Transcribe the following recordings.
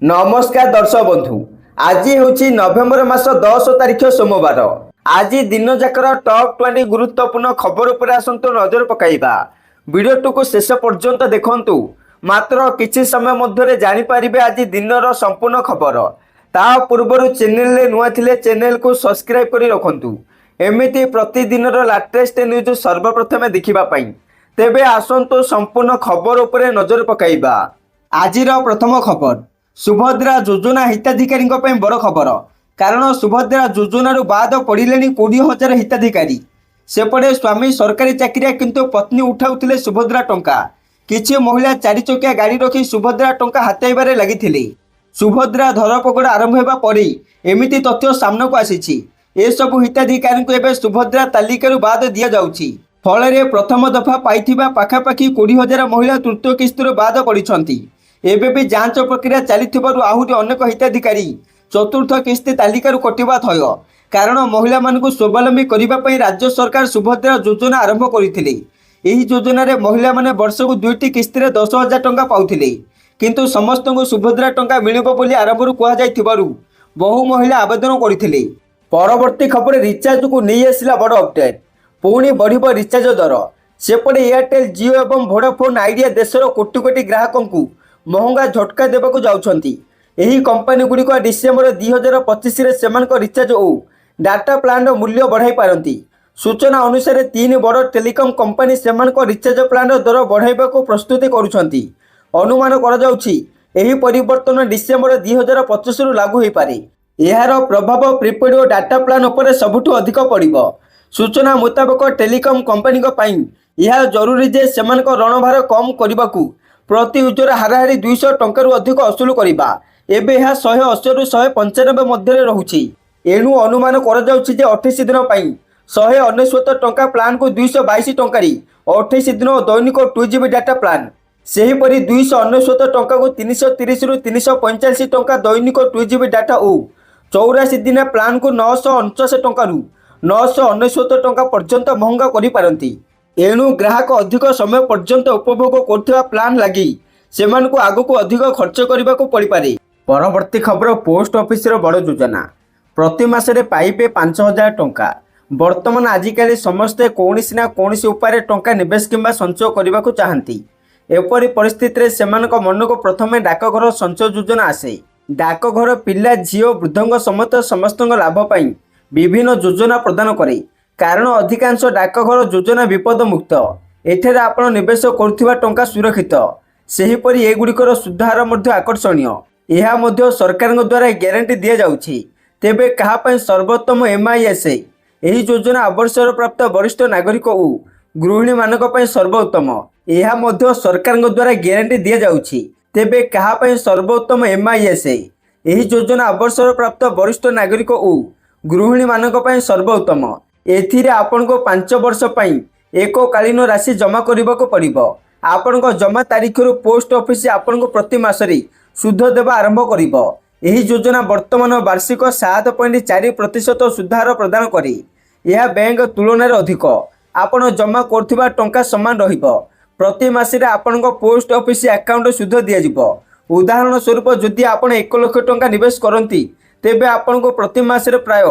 नमस्कार दर्शक बंधु। आज हूँ नवेम्बर मास 10 तारीख सोमवार। आज दिन जाकर टॉप 20 गुरुत्वपूर्ण खबर उपर आसतु नजर पकाइबा। वीडियो को शेष पर्यंत देखंतु। मात्र किछि समय मध्य जानिपारे आज दिनर संपूर्ण खबर। ता पूर्व चैनल नुआ थिले चैनल को सब्सक्राइब करी रखंतु। एमिति प्रतिदिन लेटेस्ट न्यूज सर्वप्रथम देखिबा पई। तेबे आसंतु संपूर्ण खबर उपरे नजर पकाइबा। आजिर प्रथम खबर, सुभद्रा योजना हिताधिकारी बड़ खबर। कारण सुभद्रा योजन बाद पड़े 20,000 हिताधिकारी। सेपटे स्वामी सरकारी चाकरिया किंतु पत्नी उठाउथिले सुभद्रा टंका। किछि महिला 4 चकिया गाड़ी रखी सुभद्रा टंका हाताइबारे लगिथिले। सुभद्रा धरपकड़ आरंभ होगा परे एमिति तथ्य सामना को आसीछि। ए सबु हिताधिकारी को एबे सुभद्रा तालिका बाद दिया जाउछि। फल प्रथम दफा पाइथिबा पाखापाखि 20,000 महिला तृतीय किस्तिर बाद पड़िछंती। एबे भी जांच प्रक्रिया चली आहुरी अनेक हिताधिकारी चतुर्थ किस्ती तालिका कटिबा थय। कारण महिला मानकु स्वावलंबी करने राज्य सरकार सुभद्रा योजना आरंभ करथिले। एही योजना रे महिला माने वर्षकु 2टी किस्ती 10,000 टंका पाउथिले। किंतु समस्त को सुभद्रा टंका मिलिबो बोली आरंभରୁ कुहा जाइथिबारु बहु महिला आवेदन करथिले। परवर्ती खबर, रिचार्ज को नहीं आसिला बड़ अपडेट। पुणी बढ़िबो रिचार्ज दर। सेपटे एयरटेल, जियो एवं वोडाफोन आइडिया देशर कोटी कोटी ग्राहकों को महंगा झटका देवाक जाउछंती। एही कंपनी गुड़िक डिसेम्बर 2025 रे सेमानक रिचार्ज और डाटा प्लान मूल्य बढ़ाई पारंती। सूचना अनुसार 3 बड़ टेलीकॉम कंपनी सेमानक रिचार्ज प्लान दर बढ़ाइबाक प्रस्तुति करुछंती। अनुमान करा जाउछि एही परिवर्तन डिसेम्बर 2025 रु लागू होई पारे। एहार प्रभाव प्रीपेड और डाटा प्लान उपरे सबुठु अधिक पड़िबो। सूचना मुताबक टेलीकॉम कंपनी यह जरूरी जे सेमानक रणभार कम करने प्रति यूजर हाराहारी 200 टंका अधिक असुल करवा। एबे यह 180 रु 195 मध्य रहुछि। एणु अनुमान करा जाउछि जे 28 दिन पई 199 टंका प्लान को 222 टंका 28 दिन दैनिक 2GB डाटा प्लान। सेहीपरि 299 टंका को 330 रु 345 टंका दैनिक 2GB डाटा और 84 दिन प्लान को 949 टंका 999 टंका पर्यंत महंगा करि पारंती। एणु ग्राहक अधिक समय पर्यंत उपभोग करथिबा प्लान लगी सेमानकु आगको अधिक खर्च करने को पड़ पारे। परवर्ती खबर, पोस्ट ऑफिस रो बड़ योजना। प्रति मासरे पाइबे 5,000 टंका। वर्तमान आजिकाली समस्ते कौनसी ना कौनसी उपाय टंका निवेश किंबा संचय करने को चाहती। एपरी परिस्थिति रे सेमानक मन को प्रथमे डाकघर संचय योजना आसे। डाकघर पिला झीओ वृद्धों समेत समस्त लाभ पाई विभिन्न योजना प्रदान करे। कारण अधिकांश डाकघर योजना विपद मुक्त। एठेर आपण निवेश करुथिबा टंका सुरक्षित। सेहीपरि एगुड़िकर सुधार मध्य आकर्षणीय। यह मध्य सरकार द्वारा ग्यारंटी दिया जाउछि। तेबे कहा पई सर्वोत्तम एमआईएसए एही योजना अवसर प्राप्त वरिष्ठ नागरिक और गृहिणी मानक पई सर्वोत्तम। यह मध्य सरकार द्वारा ग्यारंटी दिया जाउछि। तेबे कहा पई सर्वोत्तम एमआईएसए एही योजना अवसर प्राप्त वरिष्ठ नागरिक और गृहिणी मानक पई सर्वोत्तम। एथिरे आपण को 5 वर्ष पई एककालीन राशि जमा करने को पड़िबो। आपण को जमा तारीख रु पोस्ट ऑफिस आपण को प्रति मासरे सुध देवा आरंभ करिबो। एही योजना वर्तमान वार्षिक 7.4% सुधार प्रदान करे। यह बैंक तुलन में अधिक। आपण जमा करथिबा टंका समान रहिबो। प्रति मासरे आपण को पोस्ट ऑफिस अकाउंट सुध दिया जिवो। उदाहरण स्वरूप जदि आपण 1 लाख टंका निवेश करंती तेबे आपण को प्रति मासरे प्राय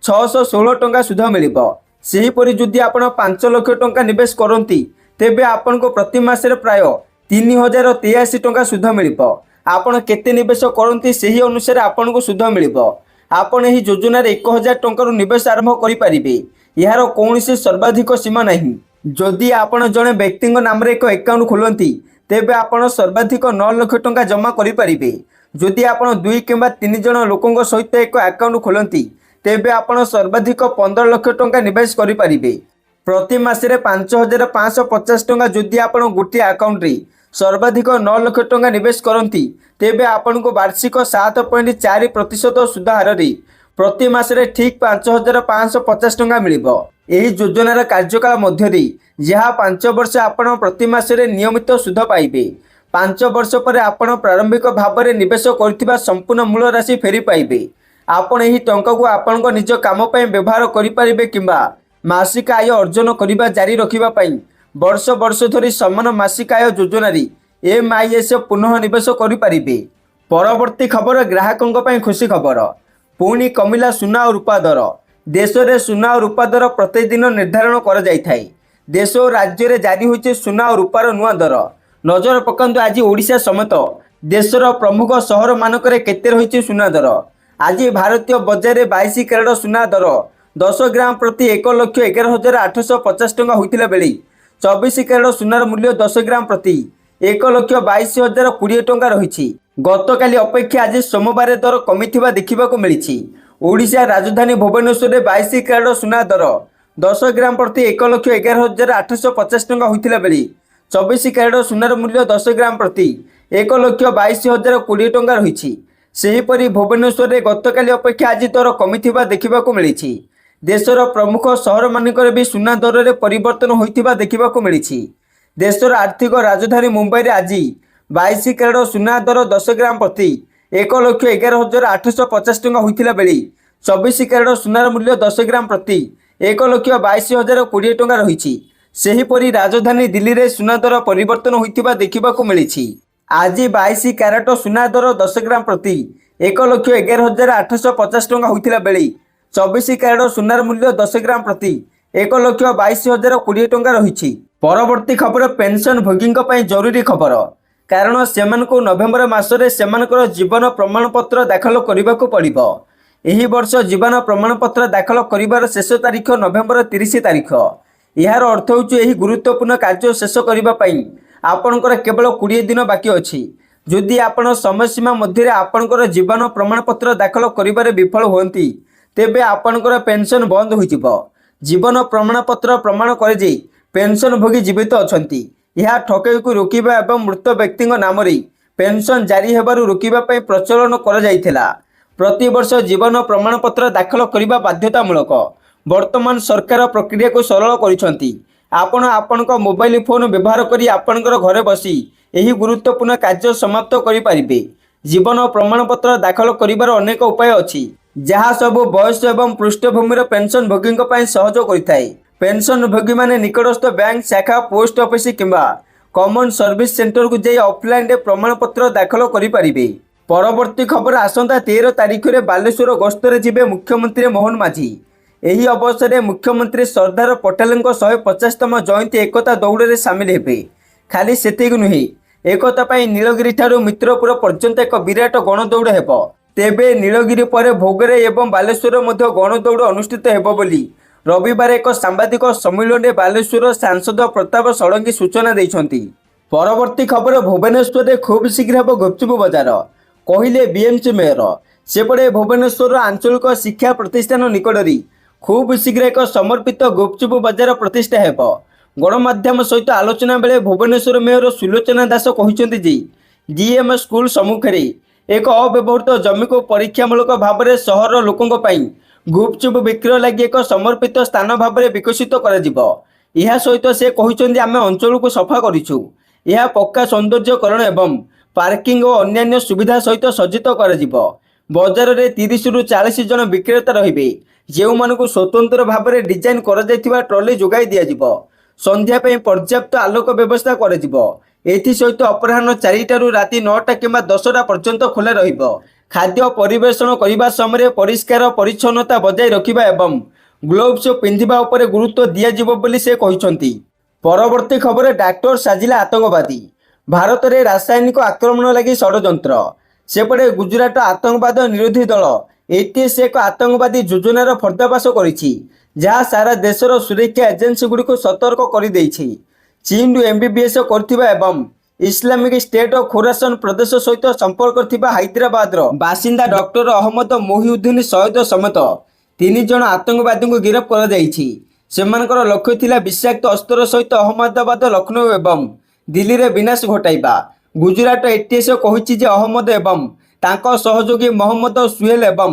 616 टंका सुध मिलिबो। सेहीपरि जदि आपण 5 लाख टंका निवेश करंती तेबे आपण को प्रति मासरे प्राय 3083 टंका सुध मिलिबो। आपण केते निवेश करंती सेही अनुसार आपण को सुध मिलिबो। आपण एही योजना रे 1000 टंका रु निवेश आरंभ करि परिबे। यार कौनसी सर्वाधिक सीमा नहीं। जदि आपण जणे व्यक्ति नाम रे एक अकाउंट खोलंती तेबे आपण सर्वाधिक 9 लाख टंका जमा करि परिबे। जदि आपण 2 किंबा 3 जण लोकंग सहित एक अकाउंट खोलंती तेबे आपण सर्वाधिक 15 लाख टंका निवेश करि परिबे। प्रति मासरे 5,550 टंका जदि आपण गोटे अकाउंट रे सर्वाधिक 9 लाख टंका निवेश करंती तेबे आपण को वार्षिक 7.4% सुध हार रे प्रति मासरे ठीक 5,550 टंका मिलिबो। एही योजनार कार्यकाल मध्य रे जहाँ 5 वर्ष आपण प्रति मासरे नियमित सुध पाइबे। 5 वर्ष पर आपण प्रारंभिक भाव में निवेश करथिबा संपूर्ण मूल राशि फेरी पाइबे। आपण एही टंका को आपण को निज काम पई व्यवहार करि परिबे किंबा मासिक आय अर्जन करिबा जारी रखिबा पई वर्ष वर्ष धरी समान मासिक आय योजना रे एमआईएस पुनः निवेश करि परिबे। ପରବର୍ତ୍ତୀ ଖବର ଗ୍ରାହକଙ୍କ ପାଇଁ ଖୁସି ଖବର। ପୁଣି କମିଲା ସୁନା ଓ ରୂପା ଦର। ଦେଶରେ ସୁନା ଓ ରୂପା ଦର ପ୍ରତିଦିନ ନିର୍ଦ୍ଧାରଣ କରାଯାଇଥାଏ। ଦେଶ ଓ ରାଜ୍ୟରେ ଜାରି ହୋଇଛି ସୁନା ଓ ରୂପାର ନୂଆ ଦର। ନଜର ପକାନ୍ତୁ ଆଜି ଓଡ଼ିଶା ସମେତ ଦେଶର ପ୍ରମୁଖ ସହରମାନଙ୍କରେ କେତେ ରହିଛି ସୁନା ଦର। ଆଜି ଭାରତୀୟ ବଜାରରେ 22 କ୍ୟାରେଟ ସୁନା ଦର 10 ଗ୍ରାମ ପ୍ରତି 1,11,850 ଟଙ୍କା ହୋଇଥିଲା ବେଳେ 24 କ୍ୟାରେଟ ସୁନାର ମୂଲ୍ୟ 10 ଗ୍ରାମ ପ୍ରତି 1,22,020 ଟଙ୍କା ରହିଛି। ଗତକାଲି ଅପେକ୍ଷା ଆଜି ସୋମବାର ଦର କମିଥିବା ଦେଖିବାକୁ ମିଳିଛି। ଓଡ଼ିଶା ରାଜଧାନୀ ଭୁବନେଶ୍ୱରରେ 22 କ୍ୟାରେଟ ସୁନା ଦର 10 ଗ୍ରାମ ପ୍ରତି 1,11,850 ଟଙ୍କା ହୋଇଥିଲା ବେଳେ 24 କ୍ୟାରେଟ ସୁନାର ମୂଲ୍ୟ 10 ଗ୍ରାମ ପ୍ରତି 1,22,020 ଟଙ୍କା ରହିଛି। ସେହିପରି ଭୁବନେଶ୍ୱରରେ ଗତକାଲି ଅପେକ୍ଷା ଆଜି ଦର କମିଥିବା ଦେଖିବାକୁ ମିଳିଛି। ଦେଶର ପ୍ରମୁଖ ସହରମାନଙ୍କରେ ବି ସୁନା ଦରରେ ପରିବର୍ତ୍ତନ ହୋଇଥିବା ଦେଖିବାକୁ ମିଳିଛି। ଦେଶର ଆର୍ଥିକ ରାଜଧାନୀ ମୁମ୍ବାଇରେ ଆଜି 22 କ୍ୟାରେଟ ସୁନା ଦର 10 ଗ୍ରାମ ପ୍ରତି 1,11,850 ଟଙ୍କା ହୋଇଥିଲା ବେଳେ 24 କ୍ୟାରେଟ ସୁନାର ମୂଲ୍ୟ 10 ଗ୍ରାମ ପ୍ରତି 1,22,020 ଟଙ୍କା ରହିଛି। ସେହିପରି ରାଜଧାନୀ ଦିଲ୍ଲୀରେ ସୁନା ଦର ପରିବର୍ତ୍ତନ ହୋଇଥିବା ଦେଖିବାକୁ ମିଳିଛି। ଆଜି 22 କ୍ୟାରେଟ ସୁନା ଦର 10 ଗ୍ରାମ ପ୍ରତି 1,11,850 ଟଙ୍କା ହୋଇଥିଲା ବେଳେ 24 କ୍ୟାରେଟ ସୁନାର ମୂଲ୍ୟ 10 ଗ୍ରାମ ପ୍ରତି 1,22,020 ଟଙ୍କା ରହିଛି। ପରବର୍ତ୍ତୀ ଖବର ପେନସନ ଭୋଗୀଙ୍କ ପାଇଁ ଜରୁରୀ ଖବର। କାରଣ ସେମାନଙ୍କୁ ନଭେମ୍ବର ମାସରେ ସେମାନଙ୍କର ଜୀବନ ପ୍ରମାଣପତ୍ର ଦାଖଲ କରିବାକୁ ପଡ଼ିବ। ଏହି ବର୍ଷ ଜୀବନ ପ୍ରମାଣପତ୍ର ଦାଖଲ କରିବାର ଶେଷ ତାରିଖ ନଭେମ୍ବର 30 ତାରିଖ। ଏହାର ଅର୍ଥ ହେଉଛି ଏହି ଗୁରୁତ୍ୱପୂର୍ଣ୍ଣ କାର୍ଯ୍ୟ ଶେଷ କରିବା ପାଇଁ ଆପଣଙ୍କର କେବଳ 20 ଦିନ ବାକି ଅଛି। ଯଦି ଆପଣ ସମୟସୀମା ମଧ୍ୟରେ ଆପଣଙ୍କର ଜୀବନ ପ୍ରମାଣପତ୍ର ଦାଖଲ କରିବାରେ ବିଫଳ ହୁଅନ୍ତି ତେବେ ଆପଣଙ୍କର ପେନସନ ବନ୍ଦ ହୋଇଯିବ। ଜୀବନ ପ୍ରମାଣପତ୍ର ପ୍ରମାଣ କରେ ଯେ ପେନସନଭୋଗୀ ଜୀବିତ ଅଛନ୍ତି। ଏହା ଠକେଇକୁ ରୋକିବା ଏବଂ ମୃତ ବ୍ୟକ୍ତିଙ୍କ ନାମରେ ପେନସନ ଜାରି ହେବାରୁ ରୋକିବା ପାଇଁ ପ୍ରଚଳନ କରାଯାଇଥିଲା। ପ୍ରତିବର୍ଷ ଜୀବନ ପ୍ରମାଣପତ୍ର ଦାଖଲ କରିବା ବାଧ୍ୟତାମୂଳକ। ବର୍ତ୍ତମାନ ସରକାର ପ୍ରକ୍ରିୟାକୁ ସରଳ କରିଛନ୍ତି। ଆପଣ ଆପଣଙ୍କ ମୋବାଇଲ ଫୋନ ବ୍ୟବହାର କରି ଆପଣଙ୍କର ଘରେ ବସି ଏହି ଗୁରୁତ୍ୱପୂର୍ଣ୍ଣ କାର୍ଯ୍ୟ ସମାପ୍ତ କରିପାରିବେ। ଜୀବନ ପ୍ରମାଣପତ୍ର ଦାଖଲ କରିବାର ଅନେକ ଉପାୟ ଅଛି ଯାହା ସବୁ ବୟସ ଏବଂ ପୃଷ୍ଠଭୂମିର ପେନସନଭୋଗୀଙ୍କ ପାଇଁ ସହଜ କରିଥାଏ। ପେନସନଭୋଗୀମାନେ ନିକଟସ୍ଥ ବ୍ୟାଙ୍କ ଶାଖା, ପୋଷ୍ଟ ଅଫିସ କିମ୍ବା କମନ ସର୍ଭିସ ସେଣ୍ଟରକୁ ଯାଇ ଅଫଲାଇନରେ ପ୍ରମାଣପତ୍ର ଦାଖଲ କରିପାରିବେ। ପରବର୍ତ୍ତୀ ଖବର ଆସନ୍ତା 13 ତାରିଖରେ ବାଲେଶ୍ୱର ଗସ୍ତରେ ଯିବେ ମୁଖ୍ୟମନ୍ତ୍ରୀ ମୋହନ ମାଝୀ। ଏହି ଅବସରରେ ମୁଖ୍ୟମନ୍ତ୍ରୀ ସର୍ଦ୍ଦାର ପଟେଲଙ୍କ 150ତମ ଜୟନ୍ତୀ ଏକତା ଦୌଡ଼ରେ ସାମିଲ ହେବେ। ଖାଲି ସେତିକି ନୁହେଁ, ଏକତା ପାଇଁ ନୀଳଗିରି ଠାରୁ ମିତ୍ରପୁର ପର୍ଯ୍ୟନ୍ତ ଏକ ବିରାଟ ଗଣଦୌଡ଼ ହେବ। ତେବେ ନୀଳଗିରି ପରେ ଭୋଗରେ ଏବଂ ବାଲେଶ୍ୱରରେ ମଧ୍ୟ ଗଣଦୌଡ଼ ଅନୁଷ୍ଠିତ ହେବ ବୋଲି ରବିବାର ଏକ ସାମ୍ବାଦିକ ସମ୍ମିଳନୀରେ ବାଲେଶ୍ୱର ସାଂସଦ ପ୍ରତାପ ଷଡ଼ଙ୍ଗୀ ସୂଚନା ଦେଇଛନ୍ତି। ପରବର୍ତ୍ତୀ ଖବର ଭୁବନେଶ୍ୱରରେ ଖୁବ୍ ଶୀଘ୍ର ହେବ ଗୁପଚୁପ ବଜାର, କହିଲେ ବିଏମ୍ସି ମେୟର। ସେପଟେ ଭୁବନେଶ୍ୱରର ଆଞ୍ଚଳିକ ଶିକ୍ଷା ପ୍ରତିଷ୍ଠାନ ନିକଟରେ ଖୁବ୍ ଶୀଘ୍ର ଏକ ସମର୍ପିତ ଗୁପଚୁପ ବଜାର ପ୍ରତିଷ୍ଠା ହେବ। ଗଣମାଧ୍ୟମ ସହିତ ଆଲୋଚନା ବେଳେ ଭୁବନେଶ୍ୱର ମେୟର ସୁଲୋଚନା ଦାସ କହିଛନ୍ତି ଯେ ଡିଏମ୍ ସ୍କୁଲ ସମ୍ମୁଖରେ ଏକ ଅବ୍ୟବହୃତ ଜମିକୁ ପରୀକ୍ଷାମୂଳକ ଭାବରେ ସହରର ଲୋକଙ୍କ ପାଇଁ ଗୁପଚୁପ ବିକ୍ରୟ ଲାଗି ଏକ ସମର୍ପିତ ସ୍ଥାନ ଭାବରେ ବିକଶିତ କରାଯିବ। ଏହା ସହିତ ସେ କହିଛନ୍ତି ଆମେ ଅଞ୍ଚଳକୁ ସଫା କରିଛୁ। ଏହା ପକ୍କା ସୌନ୍ଦର୍ଯ୍ୟକରଣ ଏବଂ ପାର୍କିଂ ଓ ଅନ୍ୟାନ୍ୟ ସୁବିଧା ସହିତ ସଜ୍ଜିତ କରାଯିବ। ବଜାରରେ 30ରୁ 40 ଜଣ ବିକ୍ରେତା ରହିବେ ଯେଉଁମାନଙ୍କୁ ସ୍ୱତନ୍ତ୍ର ଭାବରେ ଡିଜାଇନ କରାଯାଇଥିବା ଟ୍ରଲି ଯୋଗାଇ ଦିଆଯିବ। ସନ୍ଧ୍ୟା ପାଇଁ ପର୍ଯ୍ୟାପ୍ତ ଆଲୋକ ବ୍ୟବସ୍ଥା କରାଯିବ। ଏଥିସହିତ ଅପରାହ୍ନ 4ଟାରୁ ରାତି 9ଟା କିମ୍ବା 10ଟା ପର୍ଯ୍ୟନ୍ତ ଖୋଲା ରହିବ। ଖାଦ୍ୟ ପରିବେଷଣ କରିବା ସମୟରେ ପରିଷ୍କାର ପରିଚ୍ଛନ୍ନତା ବଜାୟ ରଖିବା ଏବଂ ଗ୍ଲୋଭ୍ସ ପିନ୍ଧିବା ଉପରେ ଗୁରୁତ୍ୱ ଦିଆଯିବ ବୋଲି ସେ କହିଛନ୍ତି। ପରବର୍ତ୍ତୀ ଖବର ଡାକ୍ତର ସାଜିଲା ଆତଙ୍କବାଦୀ, ଭାରତରେ ରାସାୟନିକ ଆକ୍ରମଣ ଲାଗି ଷଡ଼ଯନ୍ତ୍ର। ସେପଟେ ଗୁଜରାଟ ଆତଙ୍କବାଦ ନିରୋଧୀ ଦଳ ଏଟିଏସ୍ ଏକ ଆତଙ୍କବାଦୀ ଯୋଜନାର ପର୍ଦ୍ଦାଫାଶ କରିଛି ଯାହା ସାରା ଦେଶର ସୁରକ୍ଷା ଏଜେନ୍ସିଗୁଡ଼ିକୁ ସତର୍କ କରିଦେଇଛି। ଚୀନରୁ MBBS କରିଥିବା ଏବଂ ଇସଲାମିକ ଷ୍ଟେଟ୍ ଅଫ୍ ଖୋରାସନ ପ୍ରଦେଶ ସହିତ ସମ୍ପର୍କ ଥିବା ହାଇଦ୍ରାବାଦର ବାସିନ୍ଦା ଡକ୍ଟର ଅହମ୍ମଦ ମୋହିଉଦ୍ଦିନ ସୟଦ ସମେତ 3 ଜଣ ଆତଙ୍କବାଦୀଙ୍କୁ ଗିରଫ କରାଯାଇଛି। ସେମାନଙ୍କର ଲକ୍ଷ୍ୟ ଥିଲା ବିଷାକ୍ତ ଅସ୍ତ୍ର ସହିତ ଅହମ୍ମଦାବାଦ, ଲକ୍ଷ୍ନୌ ଏବଂ ଦିଲ୍ଲୀରେ ବିନାଶ ଘଟାଇବା। ଗୁଜରାଟ ଏଟିଏସ୍ କହିଛି ଯେ ଅହମ୍ମଦ ଏବଂ ତାଙ୍କ ସହଯୋଗୀ ମହମ୍ମଦ ସୁହେଲ ଏବଂ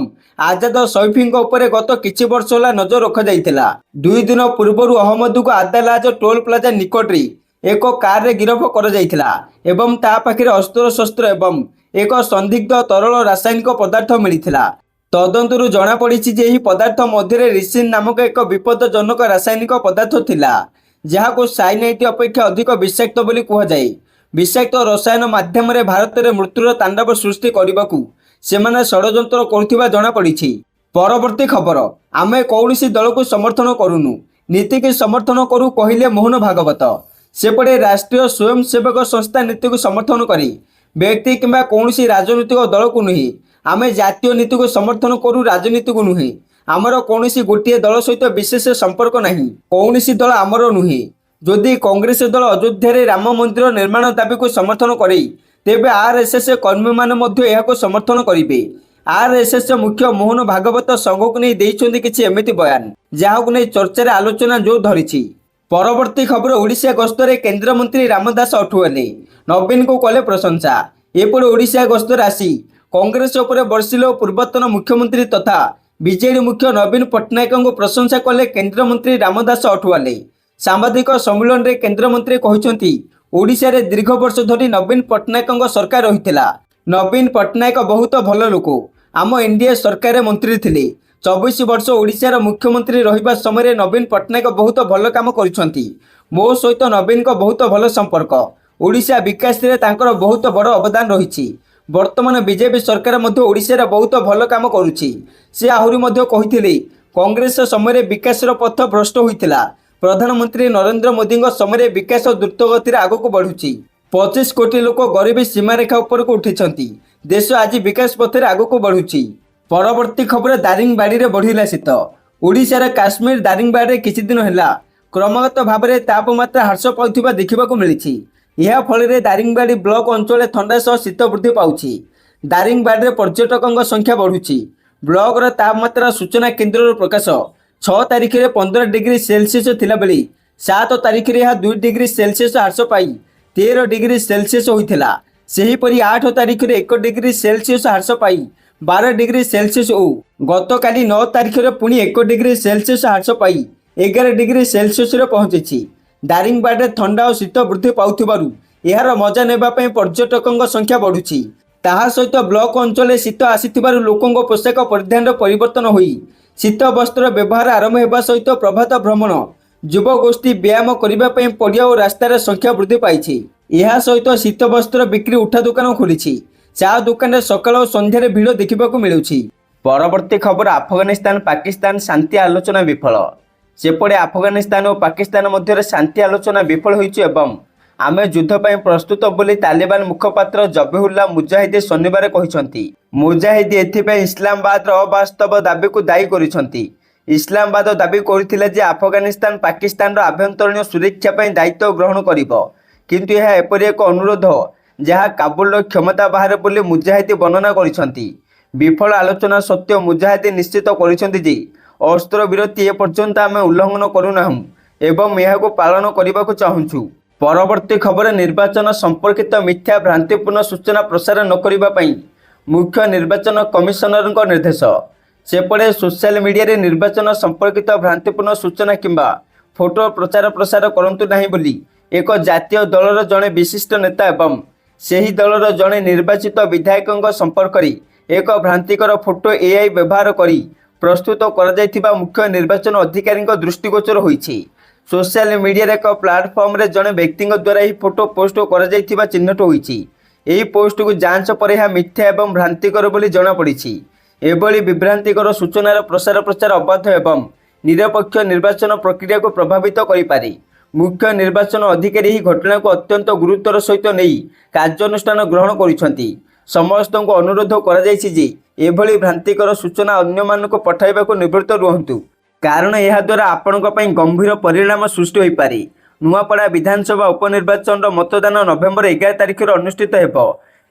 ଆଜାଦ ସୈଫିଙ୍କ ଉପରେ ଗତ କିଛି ବର୍ଷ ହେଲା ନଜର ରଖାଯାଇଥିଲା। 2 ଦିନ ପୂର୍ବରୁ ଅହମ୍ମଦକୁ ଆଦାଲାଜ ଟୋଲ ପ୍ଲାଜା ନିକଟରେ ଏକ କାରରେ ଗିରଫ କରାଯାଇଥିଲା ଏବଂ ତା ପାଖରେ ଅସ୍ତ୍ରଶସ୍ତ୍ର ଏବଂ ଏକ ସନ୍ଦିଗ୍ଧ ତରଳ ରାସାୟନିକ ପଦାର୍ଥ ମିଳିଥିଲା। ତଦନ୍ତରୁ ଜଣାପଡ଼ିଛି ଯେ ଏହି ପଦାର୍ଥ ମଧ୍ୟରେ ରିସିନ୍ ନାମକ ଏକ ବିପଦଜନକ ରାସାୟନିକ ପଦାର୍ଥ ଥିଲା ଯାହାକୁ ସାଇନାଇଟ୍ ଅପେକ୍ଷା ଅଧିକ ବିଷାକ୍ତ ବୋଲି କୁହାଯାଏ। विषाक्त रसायन माध्यम भारत में मृत्युर तांडव सृष्टि करने को सेमाने षड्यंत्र करुवा जनापड़ी। परवर्ती खबर आमे कौनसी दल को समर्थन करूनु नीति की समर्थन करू कहले मोहन भागवत। सेपटे राष्ट्रीय स्वयंसेवक संस्था नीति को समर्थन करी व्यक्ति किंबा कौनसी राजनीतिक दल को नुहे आमे जातीय नीति को समर्थन करू राजनीति को नुहे। आमर कौनसी गोटे दल सहित विशेष संपर्क नहीं, कौनसी दल आमर नुहे। जदि कांग्रेस दल अयोध्या राम मंदिर निर्माण दाबी को समर्थन करे तेबे आरएसएस कर्मी माने समर्थन करेंगे। आरएसएस मुख्य मोहन भागवत संघ को नहीं देइछन्ति किछि एमिति बयान जहां नहीं चर्चा आलोचना जो धरी। परवर्ती खबर ओडिशा गस्तरे केंद्र मंत्री रामदास अठुआले नवीन को कले प्रशंसा। एपटे ओडिशा गस्तर आसी कांग्रेस उपर बर्षिले पूर्वतन मुख्यमंत्री तथा बीजेडी मुख्य नवीन पट्टनायक को प्रशंसा कले केंद्र मंत्री रामदास अठुआले। सांबादिक सम्मेलन में केंद्रमंत्री कहते ओडिशा रे दीर्घ वर्ष धरी नवीन पट्टनायक सरकार रही। नवीन पट्टनायक बहुत भल लोक आम एनडीए सरकार मंत्री थिले। 24 वर्ष ओडिशार मुख्यमंत्री रहिबा समय नवीन पट्टनायक बहुत भल काम करिसंती। मो सहित नवीन को बहुत भल संपर्क। ओडिशा विकास रे तांकर बहुत बड़ अवदान रही। वर्तमान बीजेपी सरकार मध्य ओडिशा रे बहुत भल काम करुछि। से आहुरी मध्य कहिथिले कांग्रेस समय विकासर पथ भ्रष्ट होइतिला। प्रधानमंत्री नरेंद्र मोदी समय विकास द्रुत गति आगक बढ़ुची। 25 कोटी लोक गरीबी सीमारेखा उपर को उठी। देश आज विकास पथर आगक बढ़ुची। परवर्ती खबर दारिंगबाड़ी में बढ़िला शीत। ओडिशार काश्मीर दारिंगबाड़ी किछि दिन हैला क्रमागत भाव में तापमात्रा ह्रास पाउथिबा देखिबाकू मिलिछि। यह फल दारिंगबाड़ी ब्लॉक अंचल ठंडा सह शीत वृद्धि पाउछि। दारिंगबाड़ी पर्यटकों संख्या बढ़ुची। ब्लॉक तापमात्रा सूचना केन्द्र प्रकाश 6 तारिख में 15 डिग्री सेल्सियस थिला बेली 7 तारिख में यह 2 डिग्री सेल्सियस ह्रास पाई 13 डिग्री सेल्सियस होइथिला। सेहीपरि 8 तारिख में 1 डिग्री सेल्सियस ह्रास पाई 12 डिग्री सेल्सियस गतकाली 9 तारिख में पुणी 1 डिग्री सेल्सियस ह्रास पाई 11 डिग्री सेल्सियस पहुंची। दारिंगबाड़ी ठंडा और शीत वृद्धि पाउथिबारु यार मजा नेबा पई पर्यटकों संख्या बढ़ुची। ताहा सहित ब्लॉक अंचल शीत आसीथिबारु लोकों पोशाक परिधान परिवर्तन होई शीत वस्त्र व्यवहार आरंभ होगा सहित प्रभात भ्रमण युवगोष्ठी व्यायाम करने पड़िया और रास्तार संख्या वृद्धि पाई। यह सहित शीत वस्त्र बिक्री उठा दुकान खोली। चा दुकान सकाल और संध्यार भिड़ देखा मिलूँ। परवर्ती खबर अफगानिस्तान पाकिस्तान शांति आलोचना विफल। सेपटे अफगानिस्तान और पाकिस्तान मध्य शांति आलोचना विफल होइछि एवं आमे युद्ध ପାଇଁ प्रस्तुत बोली तालिबान मुखपात्र जबीहुल्लाह मुजाहिदी शनिवार कहते। मुजाहिदी एथिपाई इस्लामाबाद अवास्तव दाबी को दायी करिसंती। इस्लामाबाद दाबी करथिला जे अफगानिस्तान पाकिस्तान आभ्यंतरीण सुरक्षा ପାଇଁ दायित्व ग्रहण करिबो, किंतु यह एपरि एक अनुरोध जहाँ काबुल क्षमता बाहर बोली मुजाहिदी वर्णना करिसंती। विफल आलोचना सत्य मुजाहिदी निश्चित करिसंती जे अस्त्र विरति ए पर्यंत आमे उल्लंघन करूनाहु एवं यहाको पालन करने चाहूँ। परवर्ती खबर निर्वाचन संपर्कित मिथ्या भ्रांतिपूर्ण सूचना प्रसार न करने पर मुख्य निर्वाचन कमिशनर निर्देश। सेपटे सोशल मीडिया रे निर्वाचन संपर्कित भ्रांतिपूर्ण सूचना किंबा फोटो प्रचार प्रसार करंतु नहीं बोली एक जातीय दलर जड़े विशिष्ट नेता एवं सही दलर जड़े निर्वाचित विधायकों संपर्क में एक भ्रांतिकर फोटो एआई व्यवहार करी प्रस्तुत कर मुख्य निर्वाचन अधिकारी दृष्टिगोचर होइछि। सोशल मीडिया एक प्लाटफर्म रे जड़े व्यक्ति द्वारा ही फोटो पोस्ट कर चिन्हट होइछि। एही पोस्ट को जांच पर यह मिथ्या एवं भ्रांतिकर बोली जनापड़ी। एभली विभ्रांतिकर सूचनार प्रसार प्रचार अबाध एवं निरपेक्ष निर्वाचन प्रक्रिया को प्रभावित करिपारे। मुख्य निर्वाचन अधिकारी ही घटना को अत्यंत गुरुत्वर सहित नहीं कार्यानुष्ठान ग्रहण करिसंती। समस्त को अनुरोध कराଯାଇଛି जे एभली भ्रांतिकर सूचना अन्य मानक पठाइबाको निवृत्त रुहंतु, कारण यह द्वारा आपणक पई गंभीर परिणाम सृष्टि होई पारे। नुआपड़ा विधानसभा उपनिर्वाचन मतदान नवेम्बर 11 तारिख अनुष्ठित हेब।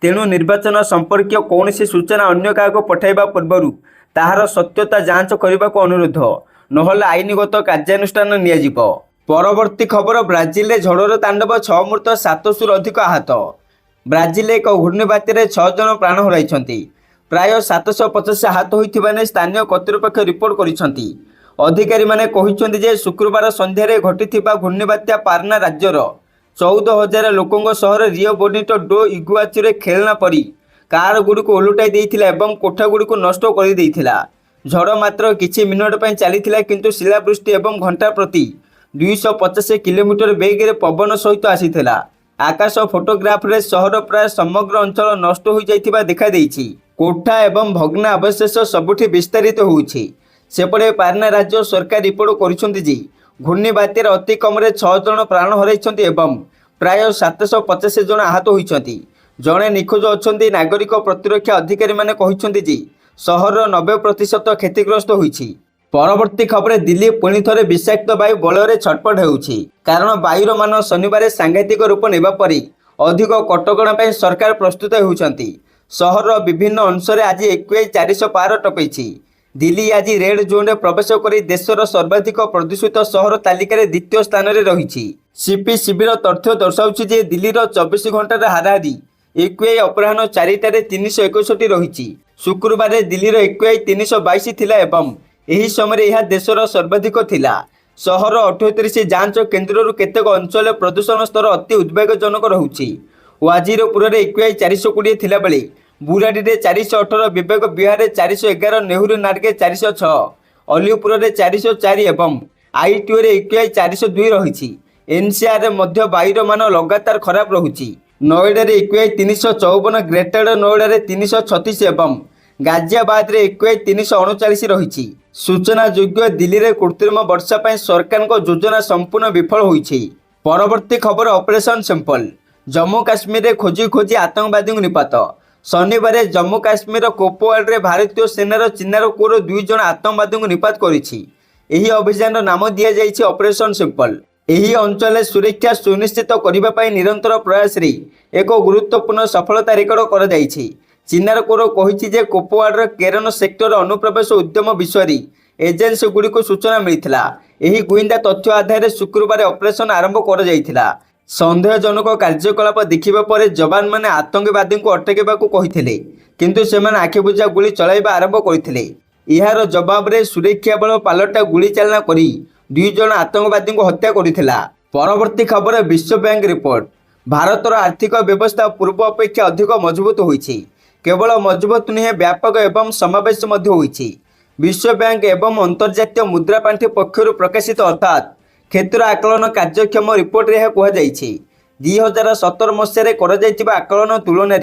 तेणु निर्वाचन संपर्कीय कौनसी सूचना अन्य क्या पठाइबा पूर्व ताहार सत्यता जांच करने को अनुरोध, नहले आईनगत कार्यानुष्ठान नियाजिब। परवर्ती खबर ब्राजिल में झड़र तांडव 6 मृत 700 अधिक आहत। ब्राजिल एक घूर्णिबात्यारे 6 जन प्राण हराइछन्ति। प्राय 750 आहत होइथिबा ने स्थानीय कर्तृपक्ष रिपोर्ट करिसंति। अधिकारी माने कहिसंति जे शुक्रवार संध्यारे घटिथिबा घूर्णिबात्या पारना राज्यर 14,000 लोकों सहर रियो बोनिटो डो इगुआचुरे खेलना परी कार गुड़िक ओलटाई देइथिला एवं कोठा गुड़िक नष्ट कर देइथिला। झड़ मात्र किछि मिनिट पई चलीथिला, किंतु शिलावृष्टि एवं घंटा प्रति 250 किलोमीटर बेग रे पवन सहित आसीथिला। आकाश फोटोग्राफ्रे सहर प्राय समग्र अंचल नष्ट हो जाइथिबा देखा देइछि। कोठा एवं भग्ना अवशेष सबुठी विस्तारित होउछि। सेपटे पारना राज्य सरकार रिपोर्ट करिसेंति जे घूर्णी बात्यार अति कम 6 जन प्राण हराइछन्ति एवं प्राय 750 जन आहत होइछन्ति। जणे निखोज अछन्ति। नागरिक प्रतिरक्षा अधिकारी माने कहिछन्ति जे सहर 90% क्षतिग्रस्त होइछि। परवर्ती खबर दिल्ली पुणी थरे विषाक्त वायु बलय छटपट होउछि। कारण वायुर मान शनिवार सांघातिक रूप नेबा परि अधिक कटकणा ପାଇଁ सरकार प्रस्तुत होउछन्ति। सहर विभिन्न अंशरे आज AQI 400 पार टपैछि। दिल्ली आज रेड जोन रे प्रवेश करी देशर सर्वाधिक प्रदूषित सहर तालिकार द्वितीय स्थान रे रहिछि। सीपीसीबी तथ्य दर्शाउछि जे दिल्लीर 24 घंटार हाराहारी AQI अपराह्न 4टारे 361 रहिछि। शुक्रवार दिल्लीर AQI 322 थिला एवं एही समय यह देशर सर्वाधिक थिला। सहर 38 जांच केन्द्र केतेक अंचल प्रदूषण स्तर अति उद्वेगजनक रहुछि। वाजीरपुर AQI 420 थिला बेले बुराड़ी 418, विवेक विहार 411, नेहरू नार्गे 406, अलीपुर 404 एवं ITO AQI 402 रही। NCR मध्य वायुर मान लगातार खराब रहुछि। नोएडा AQI 354, ग्रेटर नोएडा 336 एवं गाजियाबाद AQI 339 रही। सूचना योग्य दिल्ली में कृत्रिम वर्षा पर सरकार योजना संपूर्ण विफल होइछि। परवर्ती खबर ऑपरेशन सिंपल। जम्मू काश्मीर में खोजी खोजी आतंकवादी निपात। शनिवार जम्मू काश्मीर कुपवाड़ा भारतीय सेनार चिनार कोर 2 जन आतंकवादी निपात करिछि। एही अभियान नाम दिया जाइछि ऑपरेशन सिंपल। एही अंचल सुरक्षा सुनिश्चित करने पर निरंतर प्रयास रे एक गुरुत्वपूर्ण सफलता रेकर्ड कर जाइछि। चिनार कोर कहिछि जे कुपवाड़ा केरन सेक्टर अनुप्रवेश उद्यम विषय एजेंसी गुड़ी सूचना मिलता। एही गुइंदा तथ्य आधार शुक्रवार ऑपरेशन आरंभ कर जाइथिला। सन्देहजनक कार्यकलाप देखिबा परे जवान माने आतंकवादी को अटकेबाकू कहिथिले, किंतु सेमान आखिबुझा गुली चलाइबा आरंभ करथिले। इहार जवाब रे सुरक्षा बल पालटा गुली चालना करी 2 जन आतंकवादी को हत्या करिथिला। परवर्ती खबर विश्व बैंक रिपोर्ट। भारतर आर्थिक व्यवस्था पूर्व अपेक्षा अधिक मजबूत होइछि। केवल मजबूत नुहे, व्यापक एवं समावेश मध्य होइछि। विश्व बैंक एवं अंतर्जातीय मुद्रा पांठि पक्षरु प्रकाशित अर्थात क्षेत्र आकलन कार्यक्षम रिपोर्ट रे कहुଯାଇଛି। 2017 मसीह कर आकलन तुलन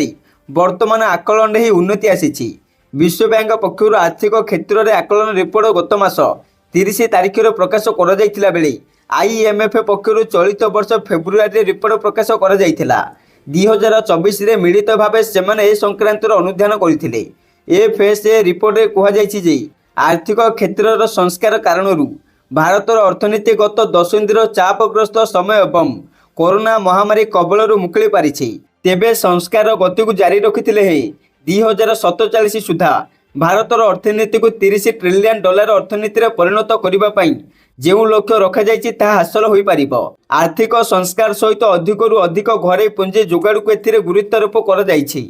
वर्तमान आकलन ही उन्नति आसी। विश्व बैंक पक्षर आर्थिक क्षेत्र में आकलन रिपोर्ट गत मास 30 तारिख प्रकाश कर बेले IMF पक्षर चलित वर्ष फेब्रुआरी रिपोर्ट प्रकाश कर 2024 रे मिलित भाव से संक्रांत अनुध्यान करथिले। FSA रिपोर्ट रे कहुଯାଇଛି जे आर्थिक क्षेत्र संस्कार कारणरू भारतर अर्थनीति गत दशंधीर चापग्रस्त समय एवं कोरोना महामारी कबलरू मुक्ति पारिछि। तेबे संस्कार गति को जारी रखिथिले हे 2047 सुधा भारतर अर्थनीति को $30 ट्रिलियन अर्थनीति रे परिणत करिबा पई जेउ लक्ष्य रखा जाइछि ता हासिल होई पारिबो। आर्थिक संस्कार सहित अधिकरू अधिक घरे पुंजी जोगाड़ को एथिरे गुरुत्वारोप कर जाइछि।